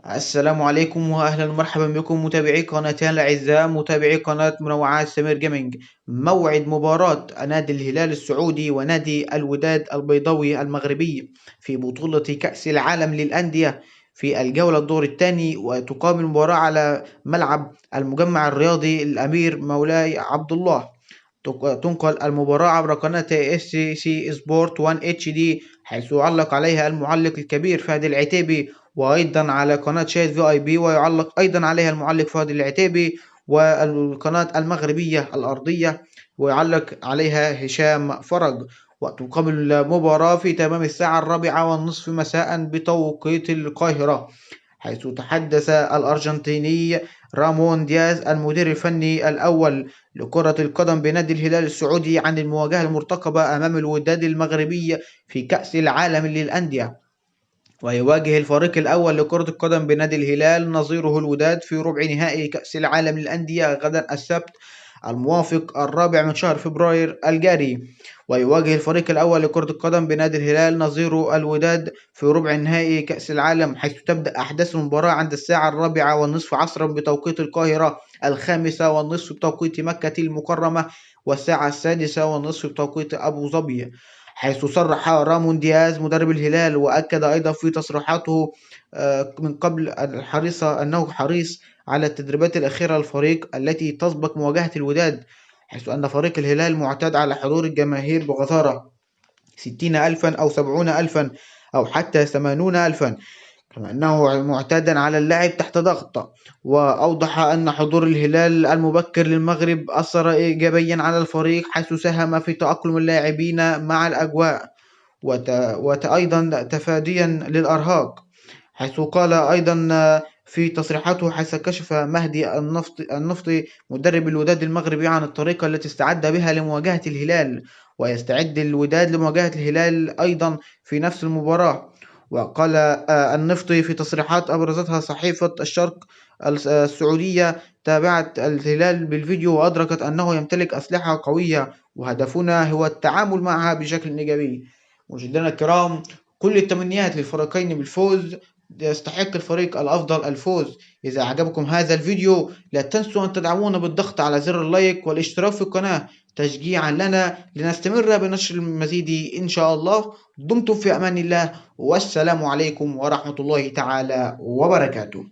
السلام عليكم واهلا ومرحبا بكم متابعي قناتنا الاعزاء، متابعي قناه منوعات سمير جيمنج. موعد مباراه نادي الهلال السعودي ونادي الوداد البيضاوي المغربي في بطوله كاس العالم للانديه في الجوله الدور الثاني، وتقام المباراه على ملعب المجمع الرياضي الامير مولاي عبد الله. تنقل المباراة عبر قناة اس سي سبورت 1 اتش دي، حيث يعلق عليها المعلق الكبير فهد العتيبي، وايضا على قناة شاهد في اي بي، ويعلق ايضا عليها المعلق فهد العتيبي، والقناة المغربية الارضية ويعلق عليها هشام فرج. وتقام المباراة في تمام الساعة 4:30 مساء بتوقيت القاهرة، حيث تحدث الأرجنتيني رامون دياز المدير الفني الأول لكرة القدم بنادي الهلال السعودي عن المواجهة المرتقبة أمام الوداد المغربي في كأس العالم للأندية. ويواجه الفريق الأول لكرة القدم بنادي الهلال نظيره الوداد في ربع نهائي كأس العالم للأندية غدا السبت الموافق 4 من شهر فبراير الجاري. ويواجه الفريق الأول لكرة القدم بنادي الهلال نظيره الوداد في ربع نهائي كأس العالم، حيث تبدأ أحداث المباراة عند الساعة 4:30 عصرا بتوقيت القاهرة، 5:30 بتوقيت مكة المكرمة، والساعة 6:30 بتوقيت أبو ظبي. حيث صرح رامون دياز مدرب الهلال وأكد أيضا في تصريحاته من قبل أنه حريص على التدريبات الأخيرة للفريق التي تسبق مواجهة الوداد، حيث أن فريق الهلال معتاد على حضور الجماهير بغزارة 60,000 أو 70,000 أو حتى 80,000، كما أنه معتادا على اللعب تحت ضغط. وأوضح أن حضور الهلال المبكر للمغرب أثر إيجابيا على الفريق، حيث ساهم في تأقلم اللاعبين مع الأجواء أيضا تفاديا للإرهاق. حيث قال أيضا في تصريحاته، حيث كشف مهدي النفطي مدرب الوداد المغربي عن الطريقة التي استعد بها لمواجهة الهلال، ويستعد الوداد لمواجهة الهلال أيضا في نفس المباراة. وقال النفطي في تصريحات أبرزتها صحيفة الشرق السعودية: تابعت الهلال بالفيديو وأدركت أنه يمتلك أسلحة قوية، وهدفنا هو التعامل معها بشكل إيجابي. مشاهدينا الكرام، كل التمنيات للفريقين بالفوز، يستحق الفريق الأفضل الفوز. إذا عجبكم هذا الفيديو لا تنسوا أن تدعمونا بالضغط على زر اللايك والاشتراك في القناة تشجيعا لنا لنستمر بنشر المزيد إن شاء الله. دمتم في أمان الله، والسلام عليكم ورحمة الله تعالى وبركاته.